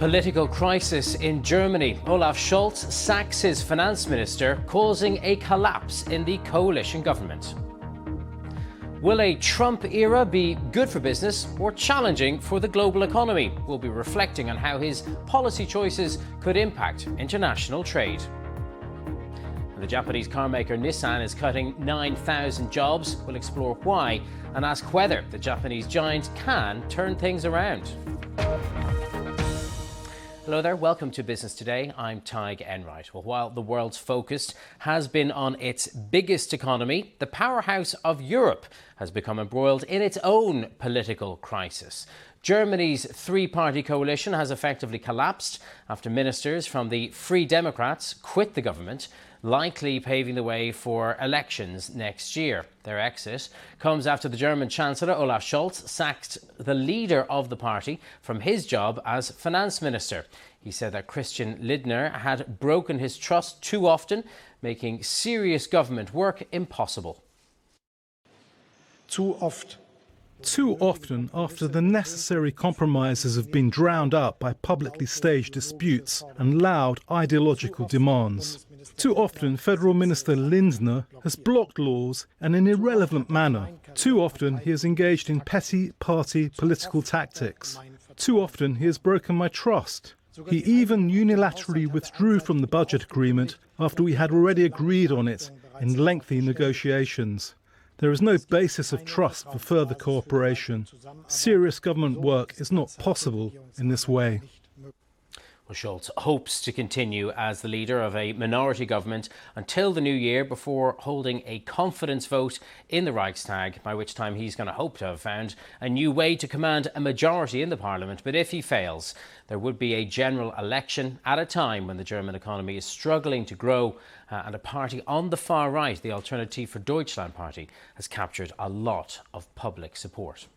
Political crisis in Germany. Olaf Scholz sacks his finance minister, causing a collapse in the coalition government. Will a Trump era be good for business or challenging for the global economy? We'll be reflecting on how his policy choices could impact international trade. The Japanese carmaker Nissan is cutting 9,000 jobs. We'll explore why and ask whether the Japanese giant can turn things around. Hello there, welcome to Business Today. I'm Tig Enright. Well, while the world's focus has been on its biggest economy, the powerhouse of Europe has become embroiled in its own political crisis. Germany's three-party coalition has effectively collapsed after ministers from the Free Democrats quit the government, likely paving the way for elections next year. Their exit comes after the German Chancellor Olaf Scholz sacked the leader of the party from his job as finance minister. He said that Christian Lindner had broken his trust too often, making serious government work impossible. Too often, after the necessary compromises have been drowned out by publicly staged disputes and loud ideological demands. Too often, Federal Minister Lindner has blocked laws in an irrelevant manner. Too often, he has engaged in petty party political tactics. Too often, he has broken my trust. He even unilaterally withdrew from the budget agreement after we had already agreed on it in lengthy negotiations. There is no basis of trust for further cooperation. Serious government work is not possible in this way. Well, Scholz hopes to continue as the leader of a minority government until the new year before holding a confidence vote in the Reichstag, by which time he's going to hope to have found a new way to command a majority in the parliament. But if he fails, there would be a general election at a time when the German economy is struggling to grow and a party on the far right, the Alternative for Deutschland party, has captured a lot of public support.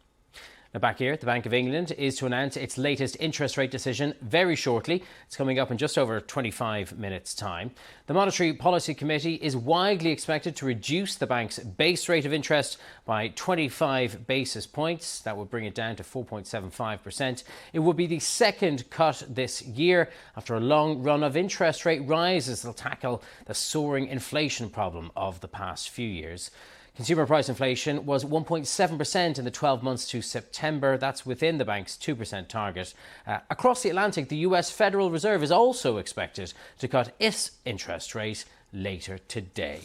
Now back here, the Bank of England is to announce its latest interest rate decision very shortly. It's coming up in just over 25 minutes' time. The Monetary Policy Committee is widely expected to reduce the bank's base rate of interest by 25 basis points. That would bring it down to 4.75%. It would be the second cut this year after a long run of interest rate rises that'll tackle the soaring inflation problem of the past few years. Consumer price inflation was 1.7% in the 12 months to September. That's within the bank's 2% target. Across the Atlantic, the US Federal Reserve is also expected to cut its interest rate later today.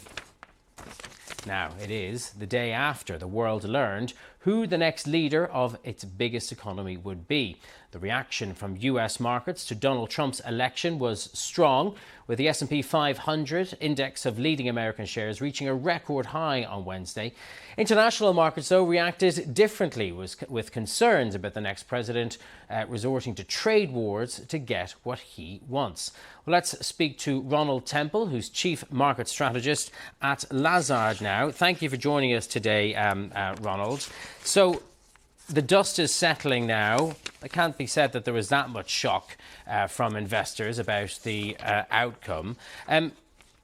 Now, it is the day after the world learned who the next leader of its biggest economy would be. The reaction from US markets to Donald Trump's election was strong, with the S&P 500 index of leading American shares reaching a record high on Wednesday. International markets, though, reacted differently, with concerns about the next president resorting to trade wars to get what he wants. Well, let's speak to Ronald Temple, who's Chief Market Strategist at Lazard now. Thank you for joining us today, Ronald. So the dust is settling now. It can't be said that there was that much shock from investors about the outcome.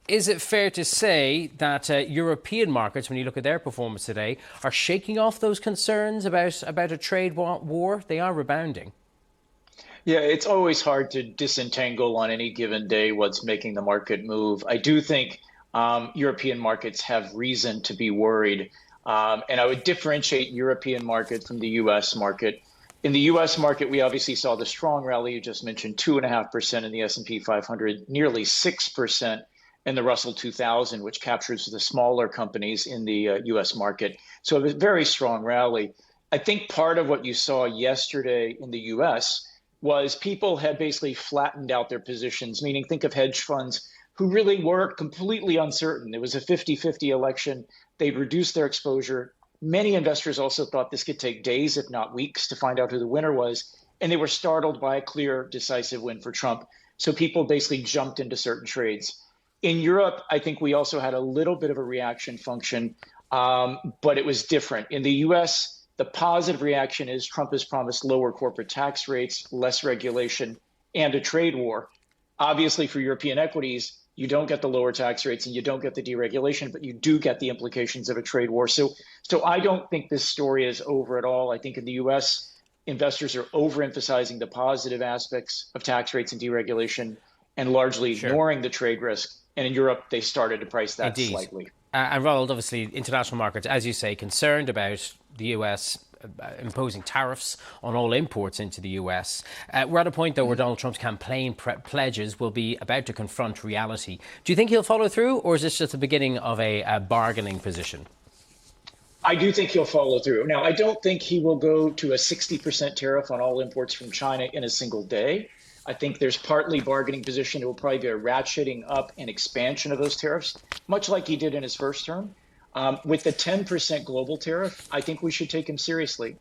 Is it fair to say that European markets, when you look at their performance today, are shaking off those concerns about a trade war? They are rebounding. Yeah, it's always hard to disentangle on any given day what's making the market move. I do think European markets have reason to be worried. And I would differentiate European market from the U.S. market. In the U.S. market, we obviously saw the strong rally you just mentioned, 2.5% in the S&P 500, nearly 6% in the Russell 2000, which captures the smaller companies in the U.S. market. So it was a very strong rally. I think part of what you saw yesterday in the U.S. was people had basically flattened out their positions, meaning think of hedge funds who really were completely uncertain. It was a 50-50 election. They'd reduced their exposure. Many investors also thought this could take days, if not weeks, to find out who the winner was. And they were startled by a clear, decisive win for Trump. So people basically jumped into certain trades. In Europe, I think we also had a little bit of a reaction function, but it was different. In the US, the positive reaction is Trump has promised lower corporate tax rates, less regulation, and a trade war. Obviously, for European equities, you don't get the lower tax rates and you don't get the deregulation, but you do get the implications of a trade war. So I don't think this story is over at all. I think in the US, investors are overemphasizing the positive aspects of tax rates and deregulation and largely ignoring the trade risk. And in Europe, they started to price that slightly. And Ronald, obviously, international markets, as you say, concerned about the US imposing tariffs on all imports into the US. We're at a point, though, where Donald Trump's campaign pledges will be about to confront reality. Do you think he'll follow through, or is this just the beginning of a bargaining position? I do think he'll follow through. Now, I don't think he will go to a 60% tariff on all imports from China in a single day. I think there's partly bargaining position. It will probably be a ratcheting up and expansion of those tariffs, much like he did in his first term. With the 10% global tariff, I think we should take him seriously.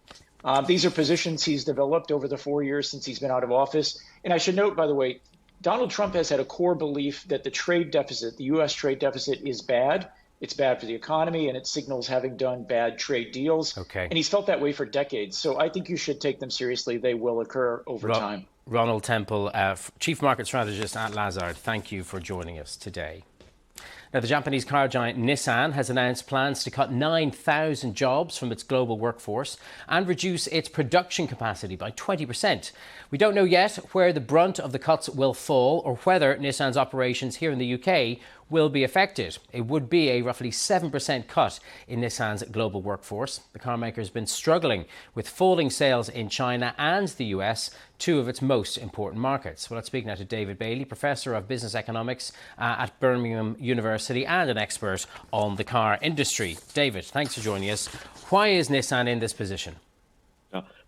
These are positions he's developed over the 4 years since he's been out of office. And I should note, by the way, Donald Trump has had a core belief that the trade deficit, the U.S. trade deficit, is bad. It's bad for the economy, and it signals having done bad trade deals. And he's felt that way for decades. So I think you should take them seriously. They will occur over time. Ronald Temple, Chief Market Strategist at Lazard, thank you for joining us today. Now, the Japanese car giant Nissan has announced plans to cut 9,000 jobs from its global workforce and reduce its production capacity by 20%. We don't know yet where the brunt of the cuts will fall or whether Nissan's operations here in the UK will be affected. It would be a roughly 7% cut in Nissan's global workforce. The car maker has been struggling with falling sales in China and the US, two of its most important markets. Well, let's speak now to David Bailey, Professor of Business Economics at Birmingham University and an expert on the car industry. David, thanks for joining us. Why is Nissan in this position?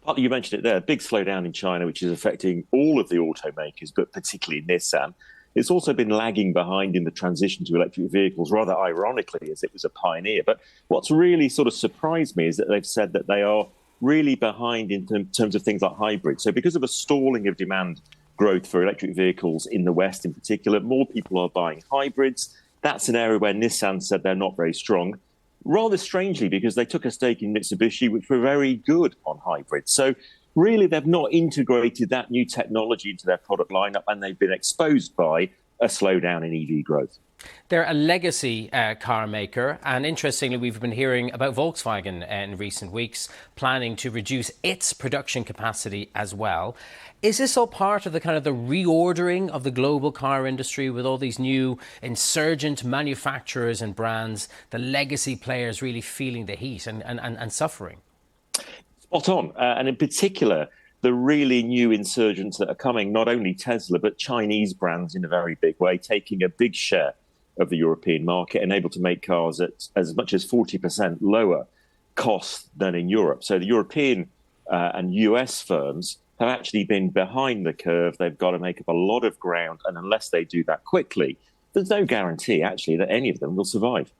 Partly you mentioned it there, a big slowdown in China, which is affecting all of the automakers, but particularly Nissan. It's also been lagging behind in the transition to electric vehicles, rather ironically, as it was a pioneer. But what's really sort of surprised me is that they've said that they are really behind in terms of things like hybrids. So because of a stalling of demand growth for electric vehicles in the West in particular, more people are buying hybrids. That's an area where Nissan said they're not very strong. Rather strangely, because they took a stake in Mitsubishi, which were very good on hybrids. So really, they've not integrated that new technology into their product lineup, and they've been exposed by a slowdown in EV growth. They're a legacy car maker, and interestingly, we've been hearing about Volkswagen in recent weeks planning to reduce its production capacity as well. Is this all part of the kind of the reordering of the global car industry with all these new insurgent manufacturers and brands, the legacy players really feeling the heat and suffering? Spot on. And in particular, the really new insurgents that are coming, not only Tesla, but Chinese brands in a very big way, taking a big share of the European market and able to make cars at as much as 40% lower cost than in Europe. So the European and US firms have actually been behind the curve. They've got to make up a lot of ground. And unless they do that quickly, there's no guarantee, actually, that any of them will survive.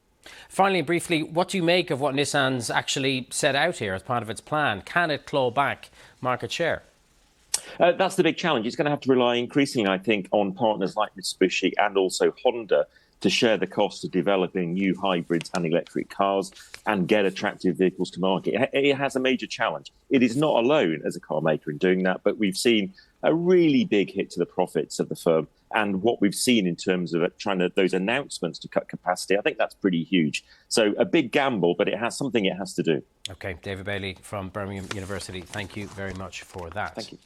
Finally, briefly, what do you make of what Nissan's actually set out here as part of its plan? Can it claw back market share? That's the big challenge. It's going to have to rely increasingly, I think, on partners like Mitsubishi and also Honda to share the cost of developing new hybrids and electric cars and get attractive vehicles to market. It has a major challenge. It is not alone as a car maker in doing that, but we've seen a really big hit to the profits of the firm. And what we've seen in terms of those announcements to cut capacity, I think that's pretty huge. So a big gamble, but it has something it has to do. OK, David Bailey from Birmingham University. Thank you very much for that. Thank you.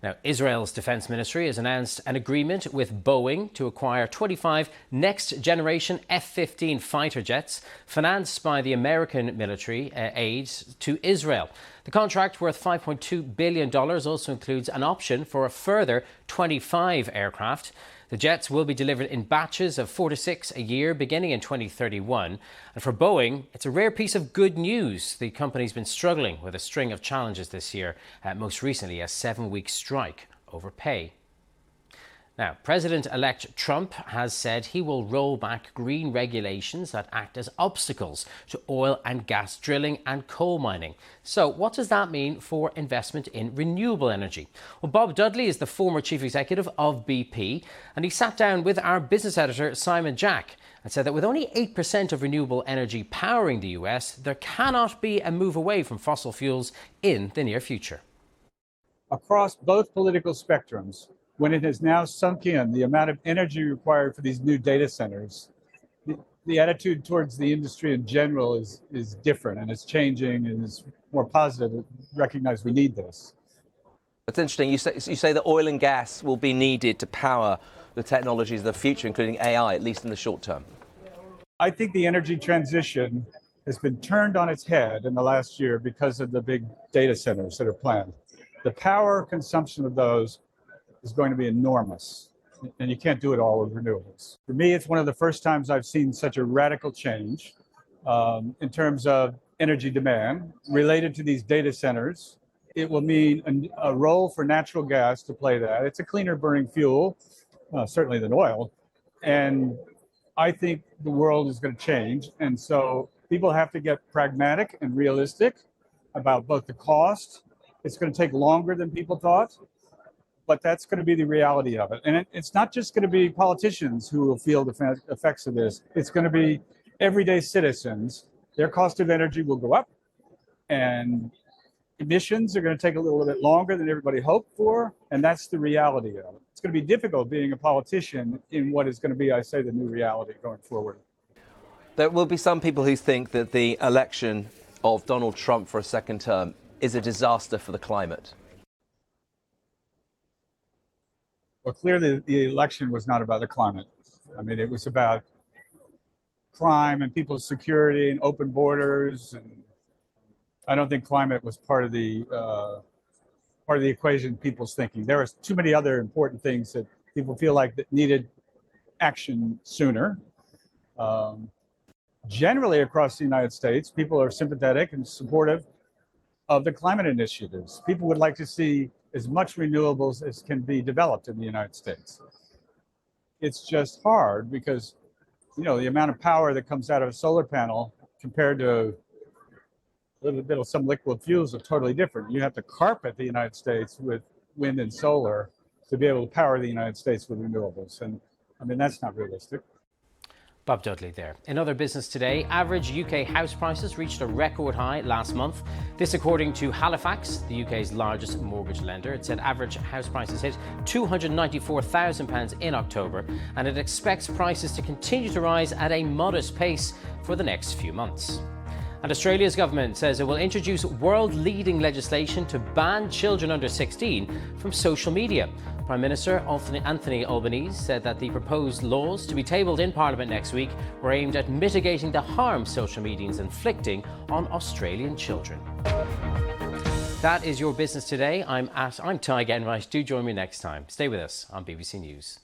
Now, Israel's defense ministry has announced an agreement with Boeing to acquire 25 next-generation F-15 fighter jets financed by the American military aid to Israel. The contract, worth $5.2 billion, also includes an option for a further 25 aircraft. The jets will be delivered in batches of 4 to 6 a year, beginning in 2031. And for Boeing, it's a rare piece of good news. The company's been struggling with a string of challenges this year, most recently a 7-week strike over pay. Now, President-elect Trump has said he will roll back green regulations that act as obstacles to oil and gas drilling and coal mining. So what does that mean for investment in renewable energy? Well, Bob Dudley is the former chief executive of BP, and he sat down with our business editor, Simon Jack, and said that with only 8% of renewable energy powering the US, there cannot be a move away from fossil fuels in the near future. Across both political spectrums, when it has now sunk in the amount of energy required for these new data centers, the attitude towards the industry in general is different, and it's changing and is more positive. Recognize we need this. It's interesting. You say that oil and gas will be needed to power the technologies of the future, including AI, at least in the short term. I think the energy transition has been turned on its head in the last year because of the big data centers that are planned. The power consumption of those is going to be enormous, and you can't do it all with renewables. For me, it's one of the first times I've seen such a radical change in terms of energy demand related to these data centers. It will mean a role for natural gas to play that. It's a cleaner burning fuel, certainly than oil. And I think the world is going to change. And so people have to get pragmatic and realistic about both the cost. It's going to take longer than people thought, but that's going to be the reality of it. And it's not just going to be politicians who will feel the effects of this. It's going to be everyday citizens. Their cost of energy will go up, and emissions are going to take a little bit longer than everybody hoped for, and that's the reality of it. It's going to be difficult being a politician in what is going to be, I say, the new reality going forward. There will be some people who think that the election of Donald Trump for a second term is a disaster for the climate. Well, clearly the election was not about the climate. I mean, it was about crime and people's security and open borders, and I don't think climate was part of the equation people's thinking. There are too many other important things that people feel like that needed action sooner. Generally across the United States, people are sympathetic and supportive of the climate initiatives. People would like to see as much renewables as can be developed in the United States. It's just hard because, you know, the amount of power that comes out of a solar panel compared to a little bit of some liquid fuels are totally different. You have to carpet the United States with wind and solar to be able to power the United States with renewables. And I mean, that's not realistic. Bob Dudley there. In other business today, average UK house prices reached a record high last month. This according to Halifax, the UK's largest mortgage lender. It said average house prices hit £294,000 in October, and it expects prices to continue to rise at a modest pace for the next few months. And Australia's government says it will introduce world-leading legislation to ban children under 16 from social media. Prime Minister Anthony Albanese said that the proposed laws to be tabled in Parliament next week were aimed at mitigating the harm social media is inflicting on Australian children. That is your business today. I'm Ty Genright. Do join me next time. Stay with us on BBC News.